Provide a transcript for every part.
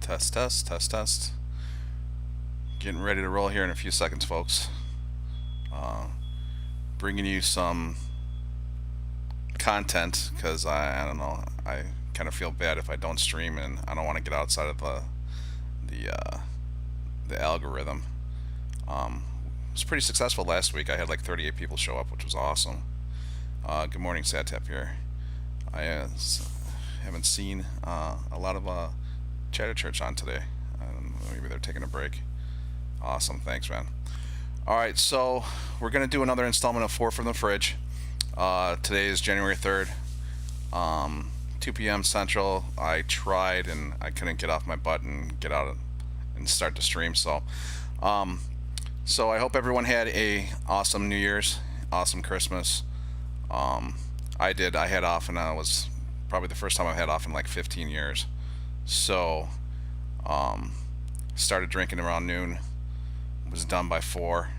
Test, test, test, test. Getting ready to roll here in a few seconds, folks. Bringing you some content because I don't know. I kind of feel bad if I don't stream, and I don't want to get outside of the algorithm. It was pretty successful last week. I had like 38 people show up, which was awesome. Good morning, Satap here. I haven't seen a lot of Chatter Church on today. I don't know, maybe they're taking a break. Awesome, thanks, man. Alright, so we're going to do another installment of 4 from the Fridge. Today is January 3rd, 2 p.m. Central. I tried and I couldn't get off my butt and get out and start the stream. So I hope everyone had a awesome New Year's, awesome Christmas. I did. I had off, and it was probably the first time I've had off in like 15 years. So started drinking around noon, was done by 4,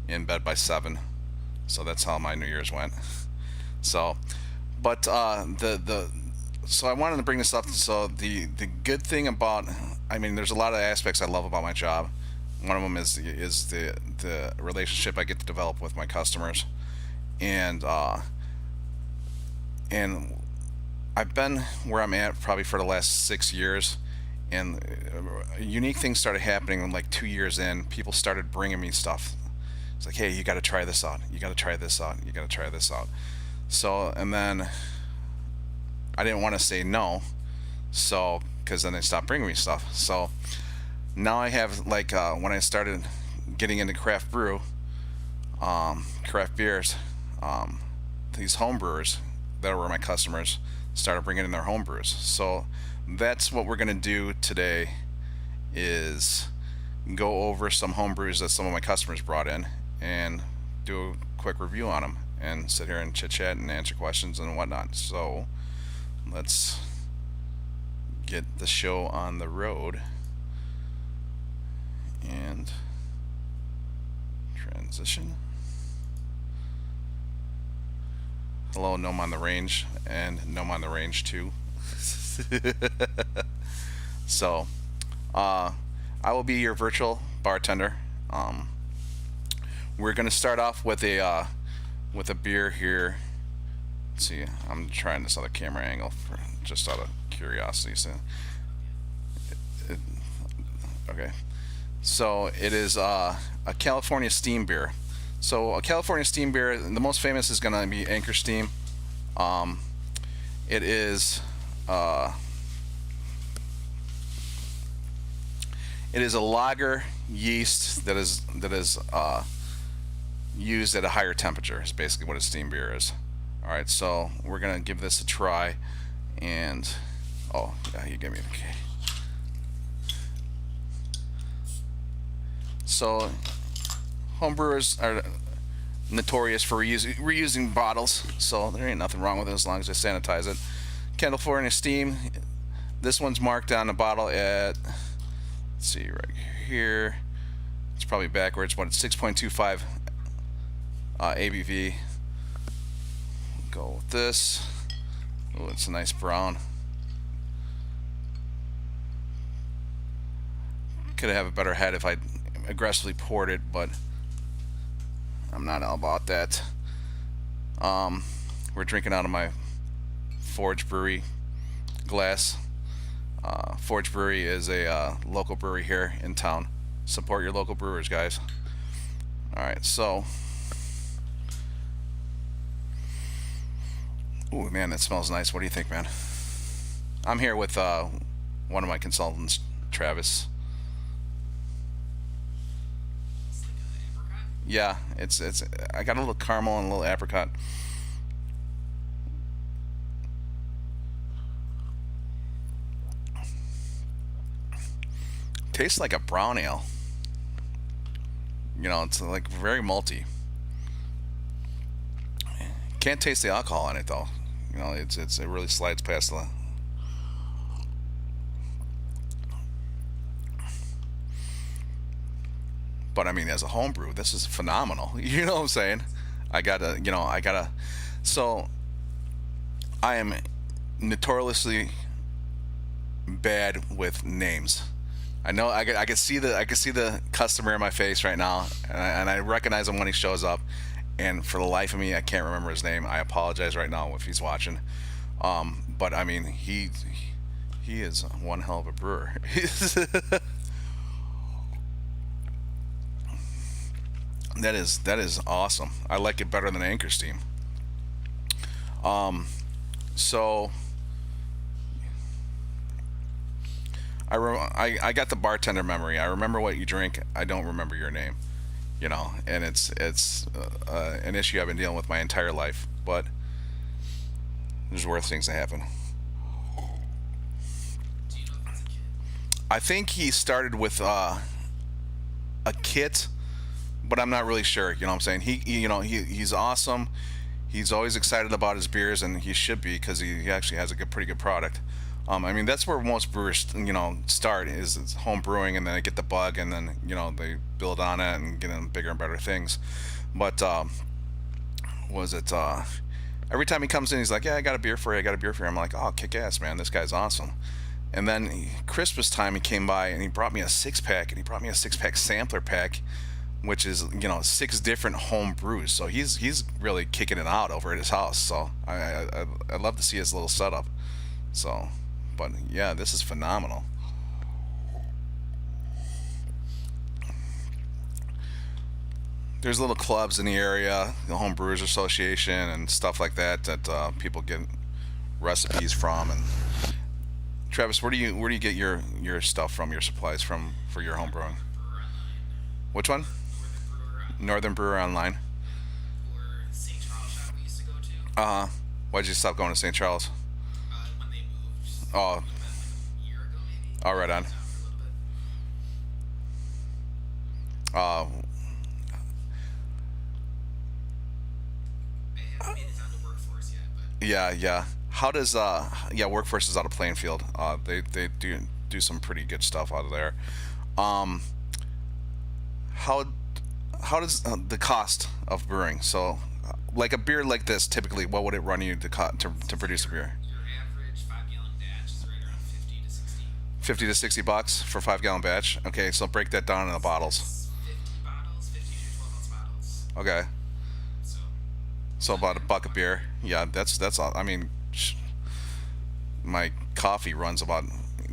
in bed by 7. So that's how my New Year's went. So, but so I wanted to bring this up. So the good thing about, I mean, there's a lot of aspects I love about my job. One of them is the relationship I get to develop with my customers, and I've been where I'm at probably for the last 6 years, and unique things started happening like 2 years in. People started bringing me stuff. It's like, hey, you got to try this out. You got to try this out. You got to try this out. So, and then I didn't want to say no, so because then they stopped bringing me stuff. So now I have like when I started getting into craft brew, craft beers, these home brewers that were my customers started bringing in their home brews. So that's what we're gonna do today, is go over some home brews that some of my customers brought in and do a quick review on them and sit here and chit chat and answer questions and whatnot. So let's get the show on the road and transition. Hello, Gnome on the Range, and Gnome on the Range 2. So, I will be your virtual bartender. We're going to start off with a beer here. Let's see, I'm trying this other camera angle for just out of curiosity. So, okay. So it is a California steam beer. So a California steam beer, the most famous is going to be Anchor Steam. It is a lager yeast that is used at a higher temperature. Is basically what a steam beer is. All right, so we're gonna give this a try, and oh yeah, you gave me the key. So homebrewers are notorious for reusing bottles, so there ain't nothing wrong with it as long as they sanitize it. California Steam, this one's marked on the bottle at, let's see right here, it's probably backwards, but it's 6.25 ABV. Go with this. Oh, it's a nice brown. Could have a better head if I aggressively poured it, but I'm not all about that. We're drinking out of my Forge Brewery glass. Forge Brewery is a local brewery here in town. Support your local brewers, guys. Alright, so ooh, man, that smells nice. What do you think, man? I'm here with one of my consultants, Travis. Yeah, it's I got a little caramel and a little apricot. Tastes like a brown ale. You know, it's like very malty. Can't taste the alcohol in it though. You know, it really slides past the. But I mean, as a homebrew, this is phenomenal. You know what I'm saying? I gotta. So, I am notoriously bad with names. I know I can see the customer in my face right now, and I recognize him when he shows up. And for the life of me, I can't remember his name. I apologize right now if he's watching. But I mean, he is one hell of a brewer. That is awesome. I like it better than Anchor Steam. So I got the bartender memory. I remember what you drink. I don't remember your name. And it's an issue I've been dealing with my entire life. But there's worse things to happen. Do you know if it's a kid? I think he started with a kit, but I'm not really sure. You know what I'm saying? He's awesome. He's always excited about his beers, and he should be because he actually has a pretty good product. I mean, that's where most brewers, start is home brewing, and then they get the bug, and then they build on it and get in bigger and better things. But was it? Every time he comes in, he's like, "Yeah, I got a beer for you. I got a beer for you." I'm like, "Oh, kick ass, man! This guy's awesome." And then Christmas time, he came by and he brought me a 6 pack, and he brought me a 6 pack sampler pack, which is 6 different home brews. So he's really kicking it out over at his house. So I love to see his little setup. So, but yeah, this is phenomenal. There's little clubs in the area, the Home Brewers Association and stuff like that people get recipes from. And Travis, where do you get your stuff from, your supplies from for your home brewing? Northern Brewer Online. Which one? Northern Brewer Online. Northern Brewer Online. Or St. Charles shop we used to go to. Uh huh. Why'd you stop going to St. Charles? When they moved. Oh, Would have been like a year ago maybe. all right on. I was out for a little bit. Uh, I haven't made it down to workforce yet, but yeah, yeah. How does Workforce is out of Plainfield. They do some pretty good stuff out of there. Um, how how does the cost of brewing? So, like a beer like this, typically, what would it run you to produce a beer? your average 5 gallon batch is right around 50 to 60. $50 to $60 for 5 gallon batch. Okay, so break that down into bottles. It's 50 bottles, 50 to 12 ounce bottles. Okay, So so about a buck a beer. Yeah, that's all. I mean, my coffee runs about.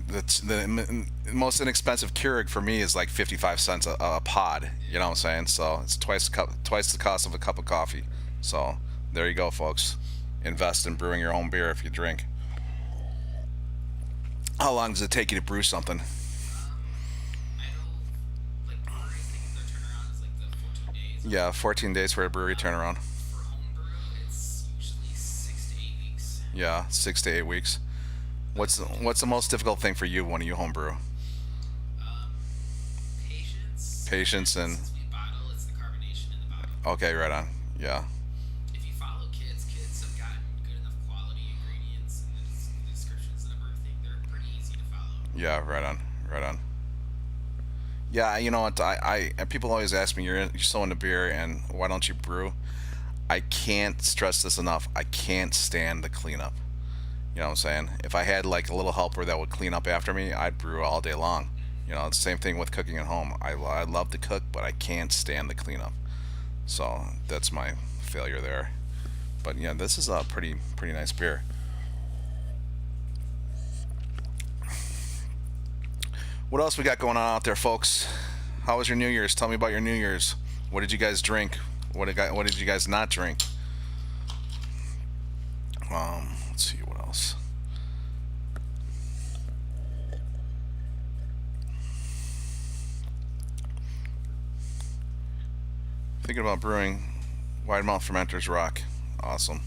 The most inexpensive Keurig for me is like 55 cents a pod. You know what I'm saying? So it's twice the cost of a cup of coffee. So there you go, folks. Invest in brewing your own beer if you drink. How long does it take you to brew something? I know, like breweries, I think their turnaround is like the 14 days. Yeah, 14 days for a brewery turnaround. For home brew, it's usually 6 to 8 weeks. Yeah, 6 to 8 weeks. What's the most difficult thing for you when you homebrew? Patience. Patience and Since we bottle, it's the carbonation in the bottle. okay, right on. Yeah, If you follow kids have gotten good enough quality ingredients and the descriptions and everything. They're pretty easy to follow. yeah, right on, right on. Yeah, you know what? I people always ask me, you're so into beer, and why don't you brew? I can't stress this enough. I can't stand the cleanup. You know what I'm saying? If I had like a little helper that would clean up after me, I'd brew all day long. It's the same thing with cooking at home. I love to cook, but I can't stand the cleanup. So that's my failure there. But yeah, this is a pretty nice beer. What else we got going on out there, folks? How was your New Year's? Tell me about your New Year's. What did you guys drink? What did you guys not drink? Let's see what else. Thinking about brewing. Wide mouth fermenters rock. Awesome.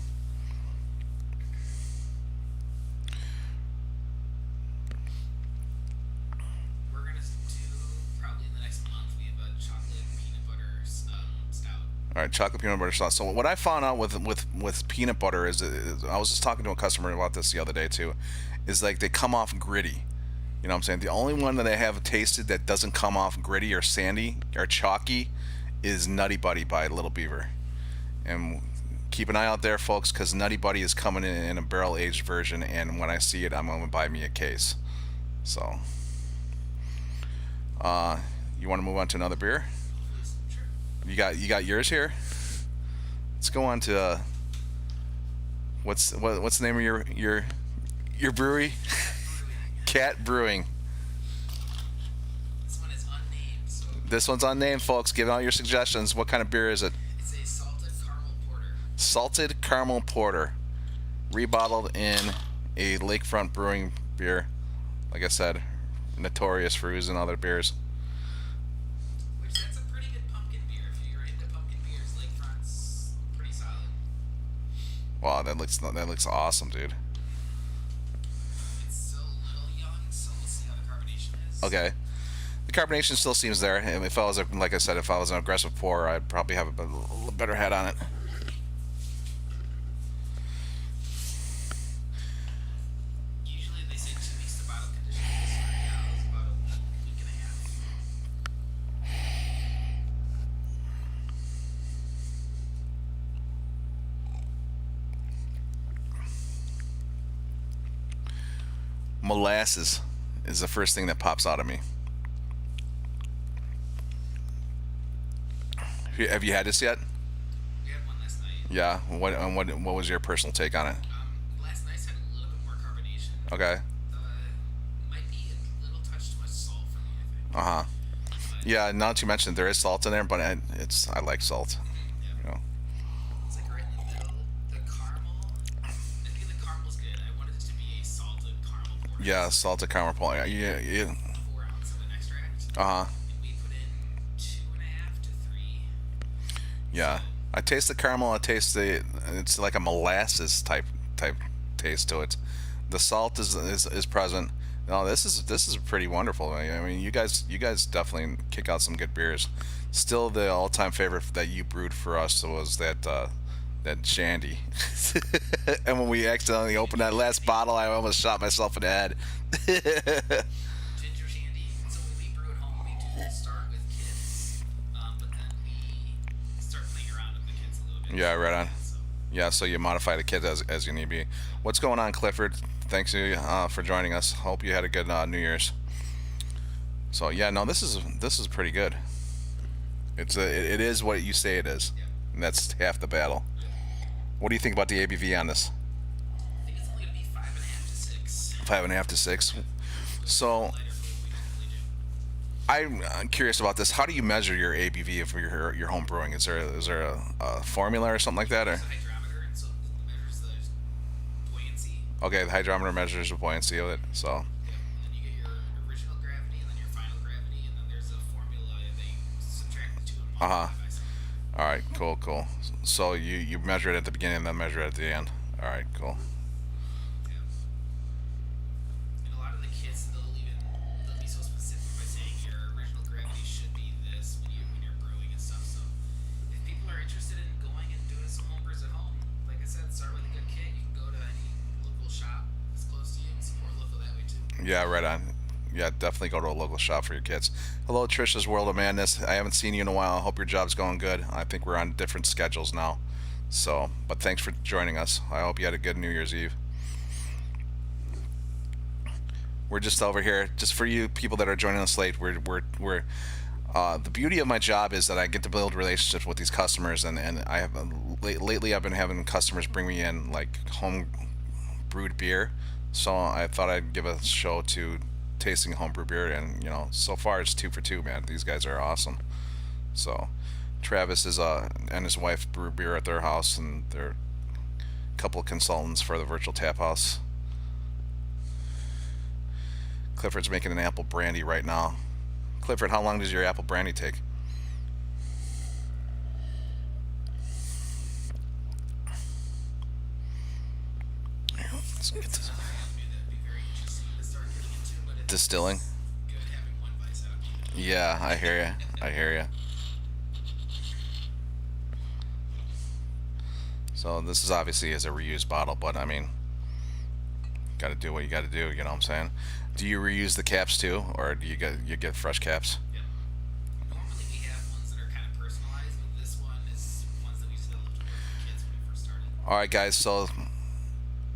We're gonna do probably in the next month. We have a chocolate peanut butter stout. All right, chocolate peanut butter sauce. So what I found out with peanut butter is I was just talking to a customer about this the other day too, is like they come off gritty. You know what I'm saying? The only one that I have tasted that doesn't come off gritty or sandy or chalky is Nutty Buddy by Little Beaver. And keep an eye out there, folks, because Nutty Buddy is coming in a barrel aged version, and when I see it, I'm going to buy me a case. So You want to move on to another beer? Sure. You got yours here. Let's go on to what's the name of your brewery? Brewing. Cat Brewing. This one is unnamed, so This one's unnamed, folks. Give out your suggestions. What kind of beer is it? it's a salted caramel porter. Salted caramel porter, rebottled in a Lakefront Brewing beer. Like I said, notorious for oozing other beers. Which that's a pretty good pumpkin beer. If you're into pumpkin beers, Lakefront's pretty solid. Wow, that looks awesome, dude. It's still a little young, so we'll see how the carbonation is. Okay. The carbonation still seems there. And if I was, like I said, if I was an aggressive pourer, I'd probably have a little better head on it. Usually they say 2 weeks to bottle condition. This started out it was about a week and a half. Molasses is the first thing that pops out of me. Have you had this yet? We had one last night. Yeah. What was your personal take on it? Last night's had a little bit more carbonation. Okay. Might be a little touch too much salt for me, I think. Uh huh. But, Yeah. Now that you mentioned there is salt in there, but I like salt. yeah. You know. It's like right in the middle. The caramel, I think the caramel's good. I wanted it to be a salted caramel porter. Yeah, salted caramel porter. Yeah. Yeah. 4 ounces of an extract. Uh huh. And we put in 2.5 to 3. Yeah. I taste the caramel. I taste it's like a molasses type taste to it. The salt is present. No, this is pretty wonderful. I mean, you guys definitely kick out some good beers. Still, the all-time favorite that you brewed for us was that shandy. And when we accidentally opened that last bottle, I almost shot myself in the head. Ginger shandy. So when we brew at home, we do start with kids, but then we start playing around with the kids a little bit. Yeah, right on. So, Yeah, so you modify the kids as you need be. What's going on, Clifford? Thanks you for joining us. Hope you had a good New Year's. So yeah, no, this is pretty good. It is what you say it is, yeah. and that's half the battle. What do you think about the ABV on this? I think it's only going to be 5.5 to 6. 5.5 to 6. So Lighter for what we normally do. I'm curious about this. How do you measure your ABV for your home brewing? Is there a formula or something like that? Or It's a hydrometer, and so it measures the buoyancy. okay, the hydrometer measures the buoyancy of it. So Yeah. And then you get your original gravity, and then your final gravity, and then there's a formula they subtract the two and multiply by something. all right, cool. So you measure it at the beginning and then measure it at the end. All right, cool. Yeah. And a lot of the kits, they'll be so specific by saying your original gravity should be this when you're brewing and stuff. So if people are interested in going and doing some home brews at home, like I said, start with a good kit. You can go to any local shop that's close to you and support local that way too. Yeah, right on. Yeah, definitely go to a local shop for your kids. Hello, Trisha's World of Madness. I haven't seen you in a while. I hope your job's going good. I think we're on different schedules now. So, but thanks for joining us. I hope you had a good New Year's Eve. We're just over here, just for you people that are joining us late. We're the beauty of my job is that I get to build relationships with these customers, and I have lately I've been having customers bring me in like home brewed beer. So I thought I'd give a show to tasting homebrew beer, and so far it's 2 for 2, man. These guys are awesome. So Travis is and his wife brew beer at their house, and they're a couple of consultants for the virtual Taphouse. Clifford's making an apple brandy right now. Clifford, how long does your apple brandy take? Let's get this. That'd be very interesting to start getting into, but it's Distilling. good having one vice out of you. Yeah, I hear you. I hear you. So this is obviously as a reused bottle, but I mean, got to do what you got to do. You know what I'm saying? Do you reuse the caps too, or do you get fresh caps? Yep. Normally we have ones that are kind of personalized, but this one is ones that we still left over for kids when we first started. All right, guys. So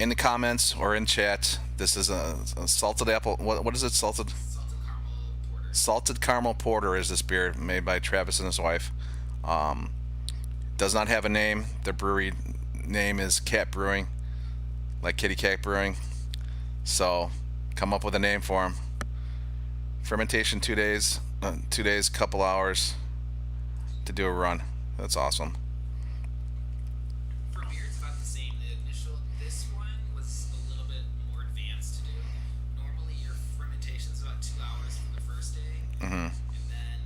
in the comments or in chat, this is a salted apple. What is it? Salted Salted caramel porter. Salted caramel porter is this beer made by Travis and his wife. Um, does not have a name. The brewery name is Cat Brewing, like Kitty Cat Brewing. So come up with a name for them. Fermentation 2 days, 2 days, couple hours to do a run. That's awesome. For beer, it's about the same. The initial, this one was a little bit more advanced to do. Normally, your fermentation is about 2 hours for the first day, Hmm. and then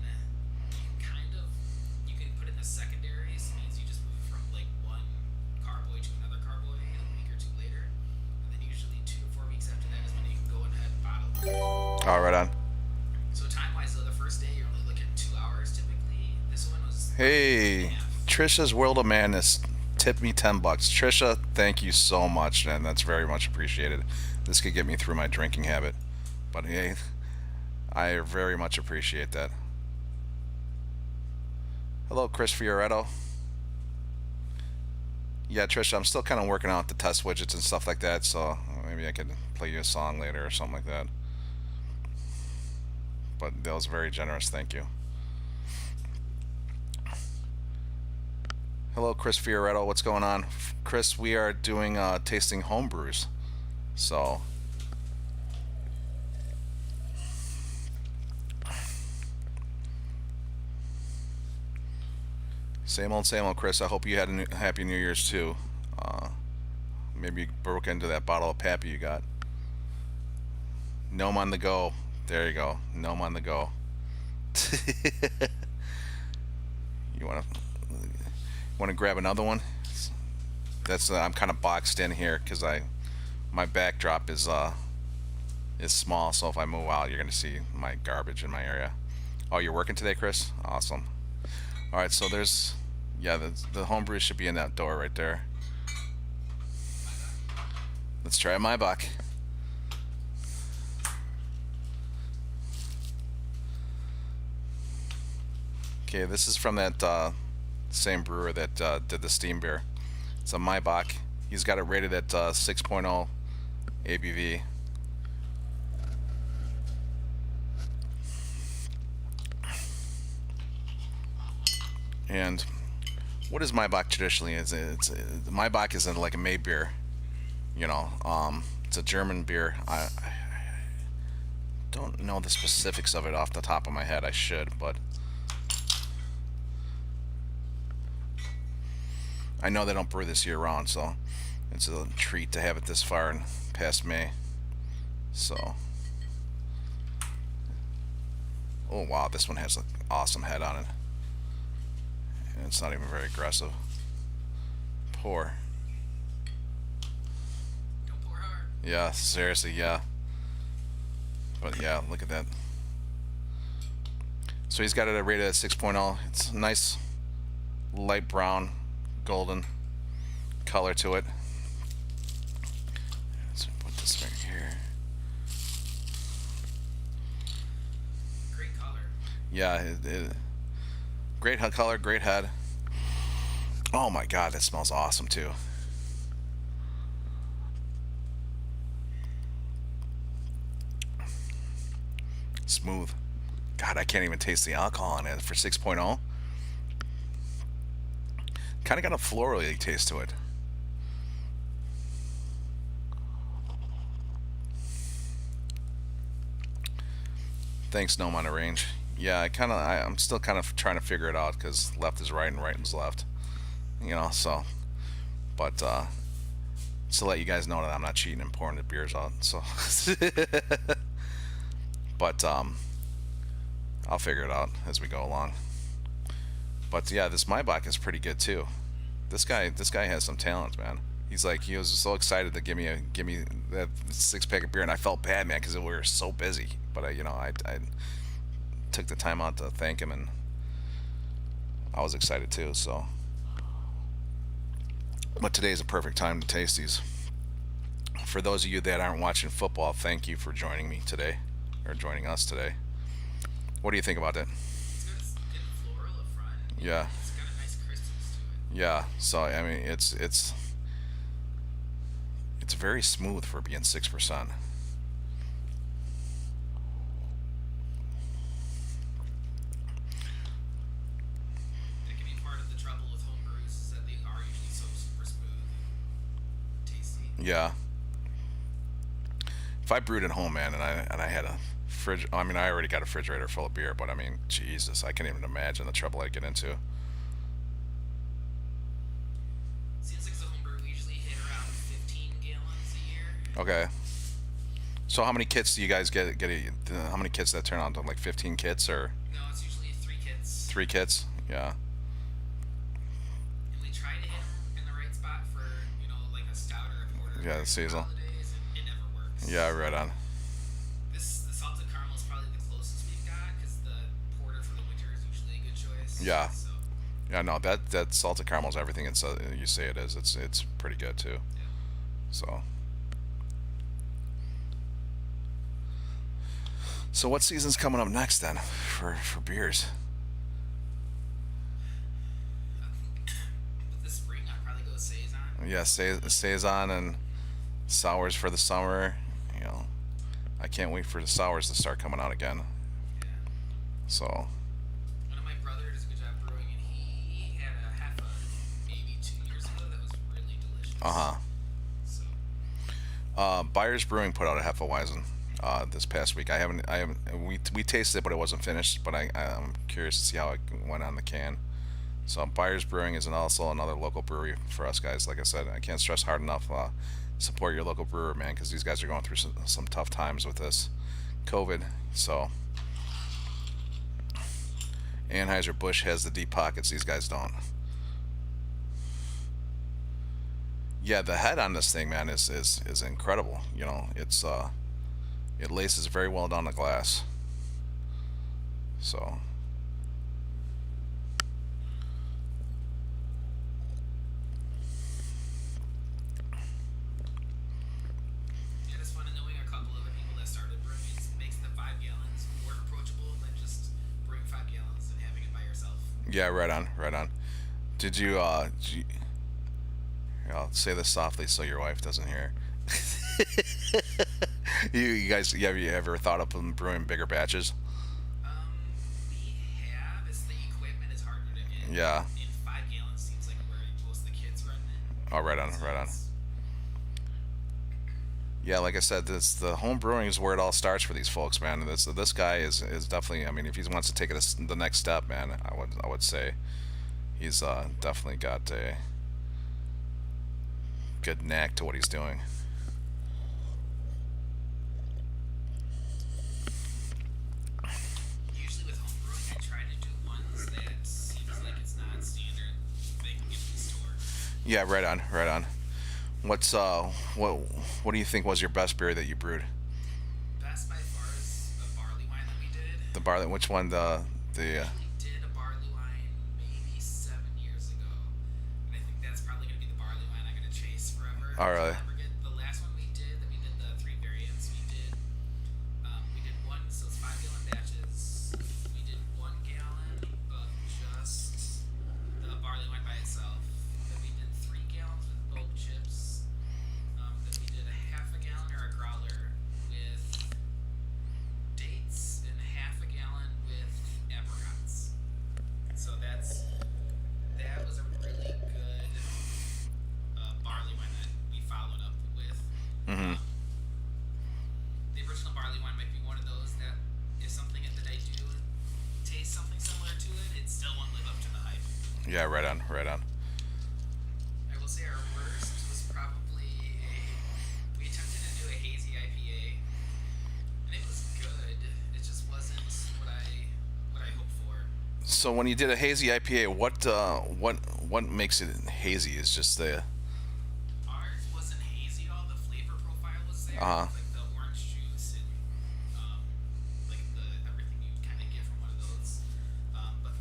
you can put in the secondary. So it means you just move from like one carboy to another carboy a week or two later, and then usually 2 to 4 weeks after that is when you can go ahead and bottle it. All right on. So time-wise, though, the first day you're only looking 2 hours typically. This one was Hey, half. Trisha's World of Madness tipped me $10. Trisha, thank you so much, and that's very much appreciated. This could get me through my drinking habit, but hey, I very much appreciate that. Hello, Chris Fioretto. Yeah, Trisha, I'm still kind of working out the test widgets and stuff like that, so maybe I could play you a song later or something like that. But that was very generous, thank you. Hello, Chris Fioretto. What's going on, Chris? We are doing tasting home brews. So, same old, Chris. I hope you had a happy New Year's too. Maybe you broke into that bottle of Pappy you got. Gnome on the go. There you go. Gnome on the go. You want to grab another one? That's I'm kind of boxed in here because my backdrop is small, so if I move out, you're gonna see my garbage in my area. Oh, you're working today, Chris? Awesome. All right, so there's the homebrew should be in that door right there. Let's try my Bock. Okay, this is from that same brewer that did the steam beer. It's a Maibach. He's got it rated at 6.0 ABV. And what is Maibach traditionally? It's Maibach is like a made beer. You know, it's a German beer. I don't know the specifics of it off the top of my head. I should, but I know they don't brew this year round, so it's a treat to have it this far and past May. So, oh wow, this one has an awesome head on it, and it's not even very aggressive. Pour. Don't pour hard. Yeah, seriously, yeah. But yeah, look at that. So he's got it rated at 6.0. It's a nice light brown, golden color to it. Let's put this right here. Great color. Yeah, great color, great head. Oh my god, that smells awesome too. Smooth. God, I can't even taste the alcohol in it for 6.0. Kind of got a florally taste to it. Thanks, Gnome on the range. Yeah, I'm still kind of trying to figure it out because left is right and right is left. You know, so. But just to let you guys know that I'm not cheating and pouring the beers out. So. But I'll figure it out as we go along. But yeah, this Maibach is pretty good too. This guy has some talent, man. He was so excited to give me that 6-pack of beer, and I felt bad, man, because we were so busy. But I took the time out to thank him, and I was excited too. So, but today's a perfect time to taste these. For those of you that aren't watching football, thank you for joining me today, or joining us today. What do you think about that? It's got a good floral up front. Yeah. It's got a nice crispness to it. Yeah. So I mean, it's very smooth for being 6%. Yeah. If I brewed at home, man, and I had a fridge, I mean, I already got a refrigerator full of beer, but I mean, Jesus, I can't even imagine the trouble I get into. Seems like as a homebrew, we usually hit around 15 gallons a year. Okay. So how many kits do you guys how many kits that turn on to like 15 kits or No, it's usually 3 kits. 3 kits? Yeah. And we try to hit them in the right spot for, like a stout or a porter Yeah, the during the season. holidays, and it never works. Yeah, right on. The salted caramel is probably the closest we've got because the porter for the winter is usually a good choice. Yeah. So, Yeah, no, that salted caramel is everything you say it is. It's pretty good too. yeah. So. So what season's coming up next then for beers? With the spring, I'd probably go saison. Yeah, saison and sours for the summer. You know, I can't wait for the sours to start coming out again. Yeah. So, One of my brothers does a good job brewing, and he had a half a maybe 2 years ago that was really delicious. uh-huh. So, Byers Brewing put out a Hefeweizen this past week. I haven't. We tasted it, but it wasn't finished. But I'm curious to see how it went on the can. So Byers Brewing is also another local brewery for us guys. Like I said, I can't stress hard enough. Support your local brewer, man, because these guys are going through some tough times with this COVID. So Anheuser-Busch has the deep pockets. These guys don't. Yeah, the head on this thing, man, is incredible. You know, it laces very well down the glass. So yeah, it's fun knowing a couple other people that started brewing. It makes the 5 gallons more approachable than just brewing 5 gallons and having it by yourself. yeah, right on, right on. Did you here, I'll say this softly so your wife doesn't hear. You guys, have you ever thought of brewing bigger batches? We have. It's the equipment is harder to get. Yeah. In 5 gallons seems like where most of the kids run in. Oh, right on, right on. Yeah, like I said, the home brewing is where it all starts for these folks, man. And this guy is definitely. I mean, if he wants to take it the next step, man, I would say he's definitely got a good knack to what he's doing. Usually with home brewing, I try to do ones that seems like it's not standard. They can get in the store. Yeah, right on, right on. What do you think was your best beer that you brewed? Best by far is a barley wine that we did. The barley. Which one? The We actually did a barley wine maybe 7 years ago, and I think that's probably gonna be the barley wine I'm gonna chase forever. Oh, really? I'll never get the last one we did. That we did the 3 variants. We did one. So it's 5 gallon batches. We did 1 gallon of just the barley wine by itself. Then we did 3 gallons with oak chips. Then we did a half a gallon or a growler with dates and half a gallon with apricots. So that was a really good barley wine that we followed up with. Mm-hmm. The original barley wine might be one of those that if something that I do taste something similar to it still won't live up to the hype. Yeah, right on, right on. I will say our worst was probably we attempted to do a hazy IPA, and it was good. It just wasn't what I hoped for. So when you did a hazy IPA, what makes it hazy? Is just the Ours wasn't hazy at all. The flavor profile was there, Uh-huh. like the orange juice and like the everything you kind of get from one of those. But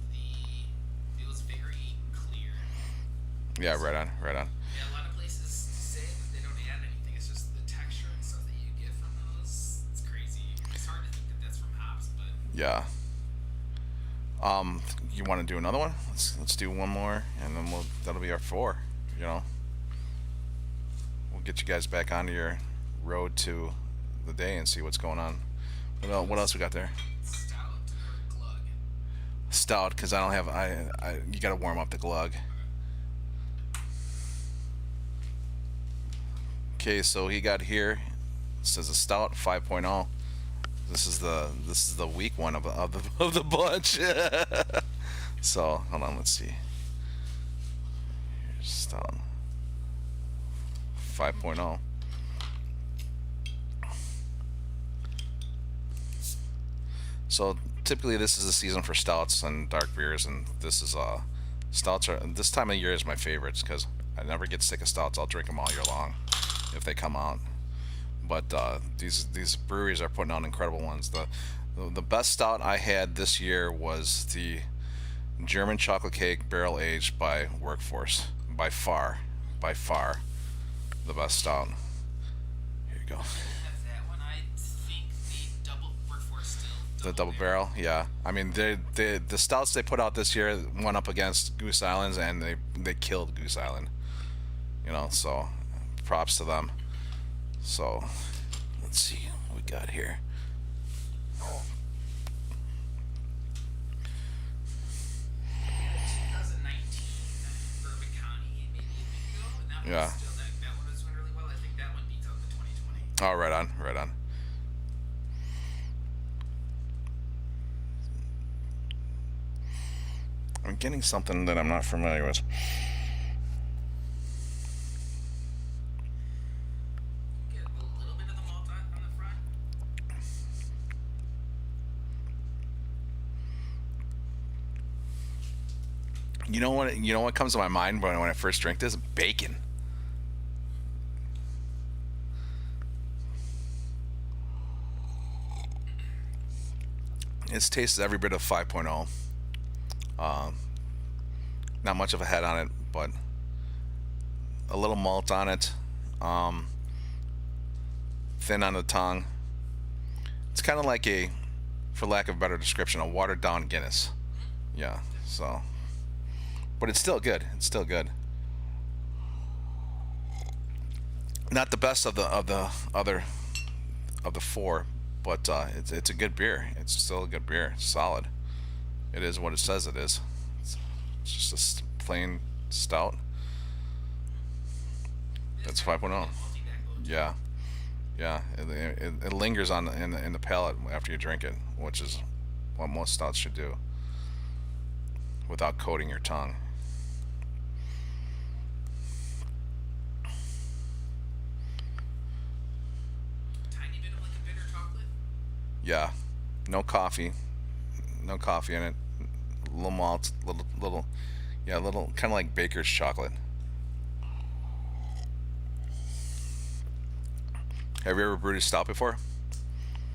it was very clear. yeah, right on, right on. Yeah, a lot of places say that they don't add anything. It's just the texture and stuff that you get from those. It's crazy. It's hard to think that that's from hops, but Yeah. You want to do another one? Let's do one more, and then that'll be our 4. You know, we'll get you guys back onto your road to the day and see what's going on. What else we got there? stout or glug. Stout, because I don't have you got to warm up the glug. Okay, so he got here. It says a stout 5.0. This is the weak one of the bunch. So hold on, let's see. Here's stout 5.0. So typically this is the season for stouts and dark beers, and this is stouts are this time of year is my favorites because I never get sick of stouts. I'll drink them all year long if they come out. But these breweries are putting out incredible ones. The best stout I had this year was the German chocolate cake barrel aged by Workforce. By far, the best stout. Here you go. Have that one. I think the double workforce still. The double barrel, yeah. I mean, the stouts they put out this year went up against Goose Islands, and they killed Goose Island. You know, so props to them. So let's see what we got here. 2019 Bourbon County, maybe a week ago, and that one Yeah. was still that one was doing really well. I think that one beats out the 2020. Oh, right on, right on. I'm getting something that I'm not familiar with. Get a little bit of the malt on the front. You know what? You know what comes to my mind when I first drink this? Bacon. It tastes every bit of 5.0. Not much of a head on it, but a little malt on it. Thin on the tongue. It's kind of like a, for lack of a better description, a watered down Guinness. Yeah. So, but it's still good. It's still good. Not the best of the four, but it's a good beer. It's still a good beer. It's solid. It is what it says it is. It's just a plain stout. That's 5.0. Yeah, yeah. It lingers on in the palate after you drink it, which is what most stouts should do, without coating your tongue. Tiny bit of like a bitter chocolate. Yeah, no coffee in it. Little malt, little, yeah, little kind of like baker's chocolate. Have you ever brewed a stout before?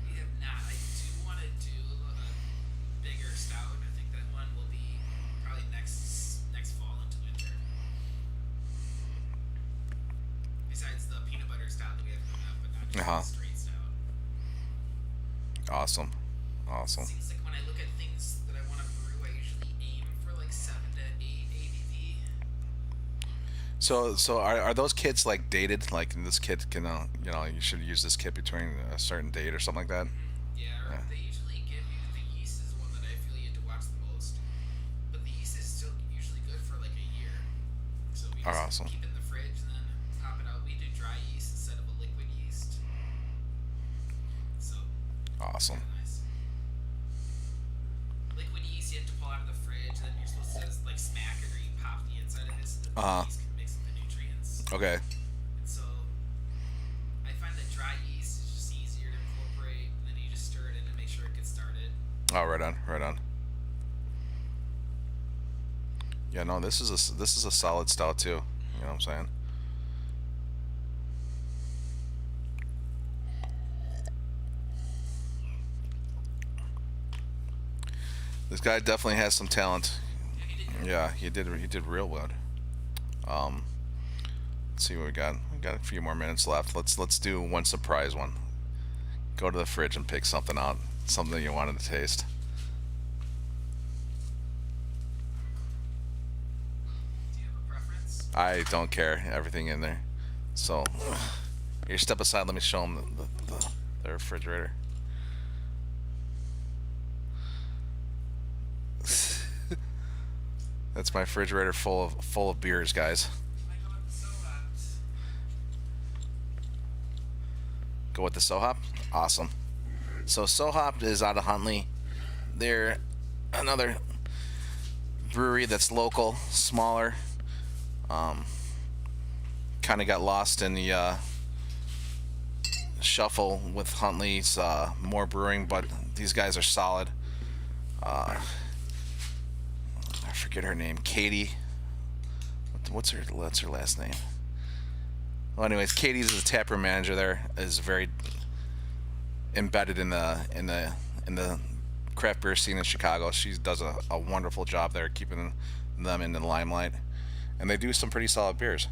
We have not. I do want to do a bigger stout. I think that one will be probably next fall into winter. Besides the peanut butter stout that we have coming up, but not just Uh-huh. the straight stout. Awesome. Seems like when I look at things that I want to brew, I usually aim for like 7 to 8 ABV. So are those kits like dated? Like this kit can you should use this kit between a certain date or something like that? Yeah, or Yeah. they usually give you the yeast is the one that I feel you have to watch the most. But the yeast is still usually good for like a year. So we Oh, just awesome. keep it in the fridge and then pop it out. We do dry yeast instead of a liquid yeast. So Awesome. kinda nice. Liquid yeast you have to pull out of the fridge, and then you're supposed to like smack it or you pop the inside of it so that the yeast can mix with the nutrients. Okay. And so I find that dry yeast is just easier to incorporate, and then you just stir it in and make sure it gets started. Oh, right on, right on. Yeah, no, this is a solid stout too. You know what I'm saying? This guy definitely has some talent. Yeah, he did. Yeah, he did real good. Let's see what we got. We got a few more minutes left. Let's do one surprise one. Go to the fridge and pick something out, something you wanted to taste. Do you have a preference? I don't care. Everything in there. So, here, step aside. Let me show them the refrigerator. That's my refrigerator full of beers, guys. I go up so Go with the Sohop? Awesome. So Sohop is out of Huntley. They're another brewery that's local, smaller. Kind of got lost in the shuffle with Huntley's more brewing, but these guys are solid. I forget her name. Katie. What's her last name? Well, anyways, Katie's the taproom manager there. Is very embedded in the craft beer scene in Chicago. She does a wonderful job there, keeping them in the limelight, and they do some pretty solid beers.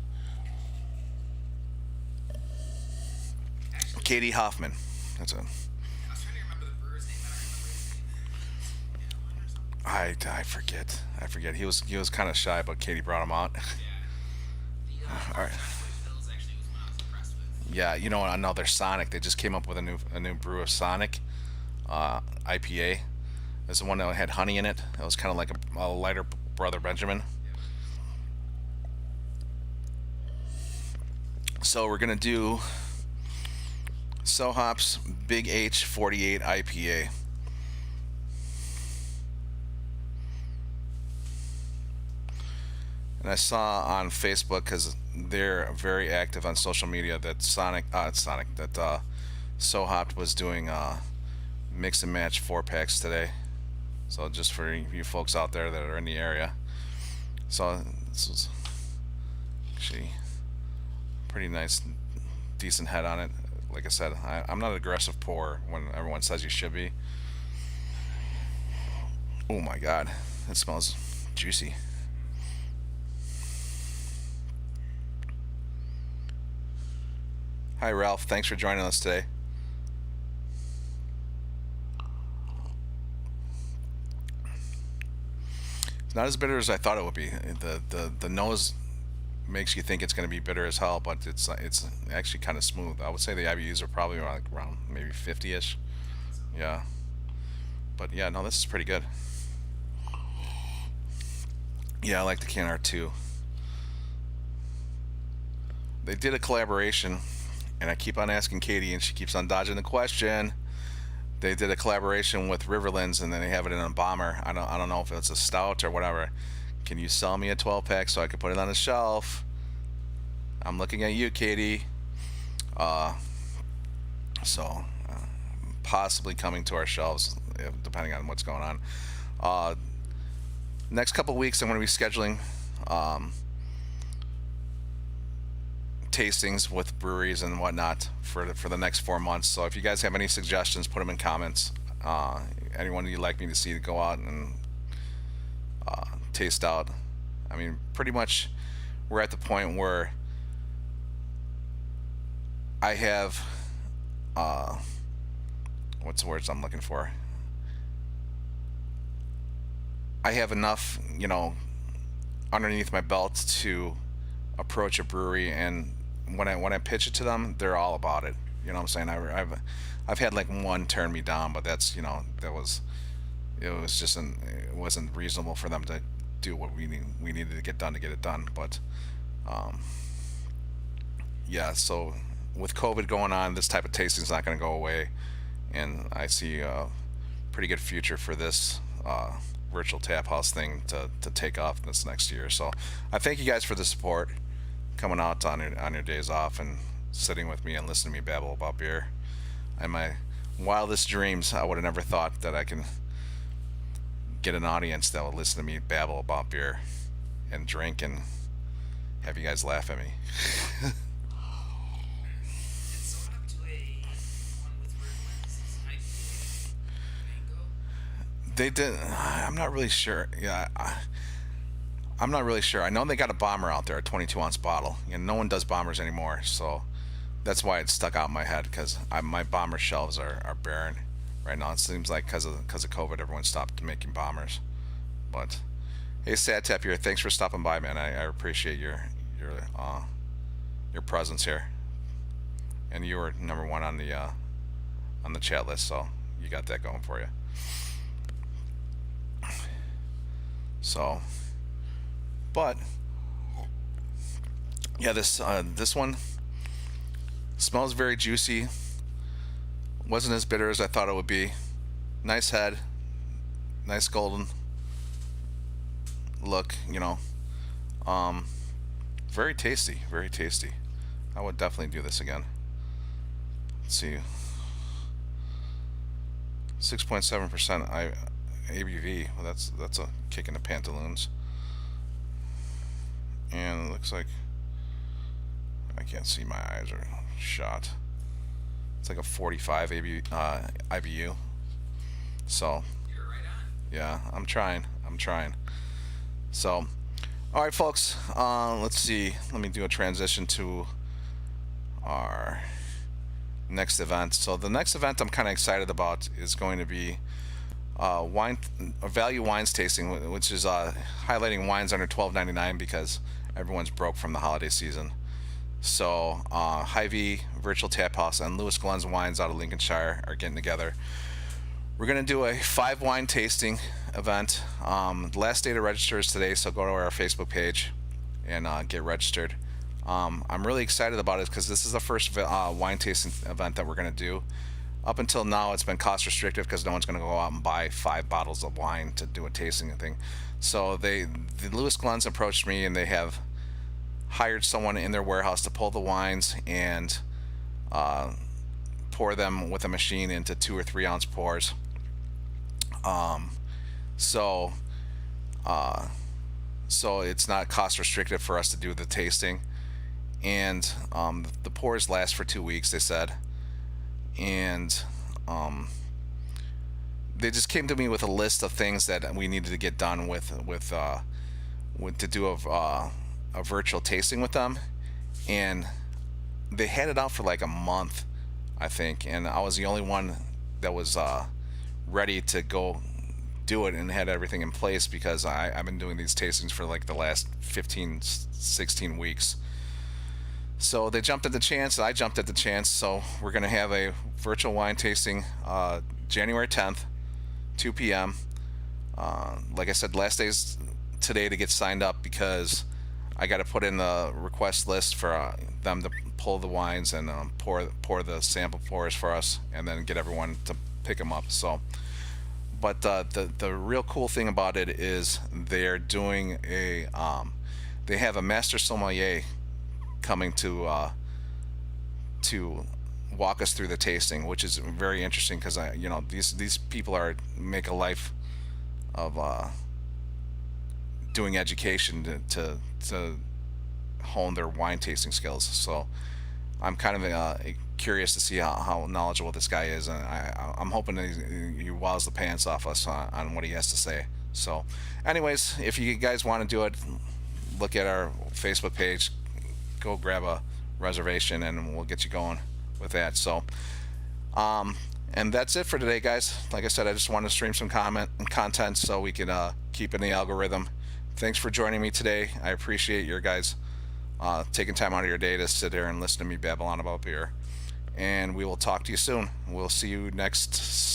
Actually, Katie Hoffman. That's it. I was trying to remember the brewer's name. I don't remember his name. Alan or something. I forget. He was kind of shy, but Katie brought him out. Yeah. The All right. Johnny Boy Pills actually was one I was impressed with. Yeah, you know, another Sonic. They just came up with a new brew of Sonic IPA. It's the one that had honey in it. It was kind of like a lighter Brother Benjamin. So we're gonna do Sohop's Big H 48 IPA. And I saw on Facebook, because they're very active on social media, that Sohop was doing mix and match 4 packs today. So just for you folks out there that are in the area. So this was actually pretty nice, decent head on it. Like I said, I'm not an aggressive pour when everyone says you should be. Oh my god, it smells juicy. Hi Ralph, thanks for joining us today. It's not as bitter as I thought it would be. The nose makes you think it's going to be bitter as hell, but it's actually kind of smooth. I would say the IBUs are probably around maybe 50ish. Yeah. But yeah, no, this is pretty good. Yeah, I like the can art too. They did a collaboration, and I keep on asking Katie, and she keeps on dodging the question. They did a collaboration with Riverlands, and then they have it in a bomber. I don't know if it's a stout or whatever. Can you sell me a 12-pack so I can put it on the shelf? I'm looking at you, Katie. So possibly coming to our shelves, depending on what's going on. Next couple weeks, I'm going to be scheduling tastings with breweries and whatnot for the next 4 months. So if you guys have any suggestions, put them in comments. Anyone you'd like me to see to go out and taste out. I mean, pretty much we're at the point where I have what's the words I'm looking for? I have enough, underneath my belt to approach a brewery, and when I pitch it to them, they're all about it. You know what I'm saying? I've had like one turn me down, but that's it wasn't reasonable for them to do what we needed to get done to get it done. But yeah, so with COVID going on, this type of tasting is not going to go away, and I see a pretty good future for this virtual tap house thing to take off this next year. So I thank you guys for the support, coming out on your days off and sitting with me and listening to me babble about beer. In my wildest dreams, I would have never thought that I can get an audience that will listen to me babble about beer and drink and have you guys laugh at me. Did someone do a one with Riverlands mango? They did. I'm not really sure. Yeah, I'm not really sure. I know they got a bomber out there, a 22-ounce bottle. No one does bombers anymore, so that's why it stuck out in my head, because my bomber shelves are barren right now. It seems like because of COVID, everyone stopped making bombers. But hey, Sad Tap here. Thanks for stopping by, man. I appreciate your presence here, and you were number one on the chat list, so you got that going for you. So, but yeah, this one smells very juicy. Wasn't as bitter as I thought it would be. Nice head, nice golden look, you know. Um, Very tasty, very tasty. I would definitely do this again. Let's see, 6.7% ABV. Well, that's a kick in the pantaloons. And it looks like I can't see, my eyes are shot. It's like a 45 IBU. So You're right on. yeah, I'm trying. So, all right, folks. Let's see. Let me do a transition to our next event. So the next event I'm kind of excited about is going to be wine, value wines tasting, which is highlighting wines under $12.99 because everyone's broke from the holiday season. So Hy-Vee, Virtual Taphouse, and Lewis Glenn's Wines out of Lincolnshire are getting together. We're going to do a 5 wine tasting event. The last day to register is today, so go to our Facebook page and get registered. I'm really excited about it because this is the first wine tasting event that we're going to do. Up until now, it's been cost restrictive because no one's going to go out and buy 5 bottles of wine to do a tasting thing. So the Lewis Glenn's approached me, and they have hired someone in their warehouse to pull the wines and pour them with a machine into 2 or 3 ounce pours. So it's not cost restrictive for us to do the tasting, and the pours last for 2 weeks, they said, and they just came to me with a list of things that we needed to get done with to do a virtual tasting with them, and they had it out for like a month, I think, and I was the only one that was ready to go do it and had everything in place because I've been doing these tastings for like the last 15, 16 weeks. So they jumped at the chance, I jumped at the chance, so we're going to have a virtual wine tasting January 10th, 2 p.m. Like I said, last day's today to get signed up because I got to put in the request list for them to pull the wines and pour the sample pours for us, and then get everyone to pick them up. So, but the real cool thing about it is they're doing they have a master sommelier coming to walk us through the tasting, which is very interesting because these people make a life of doing education to hone their wine tasting skills. So I'm kind of curious to see how knowledgeable this guy is, and I'm hoping that he wows the pants off us on what he has to say. So anyways, if you guys want to do it, look at our Facebook page, go grab a reservation, and we'll get you going with that. So and that's it for today, guys. Like I said, I just wanted to stream some content so we can keep in the algorithm. Thanks for joining me today. I appreciate your guys taking time out of your day to sit here and listen to me babble on about beer. And we will talk to you soon. We'll see you next Sunday.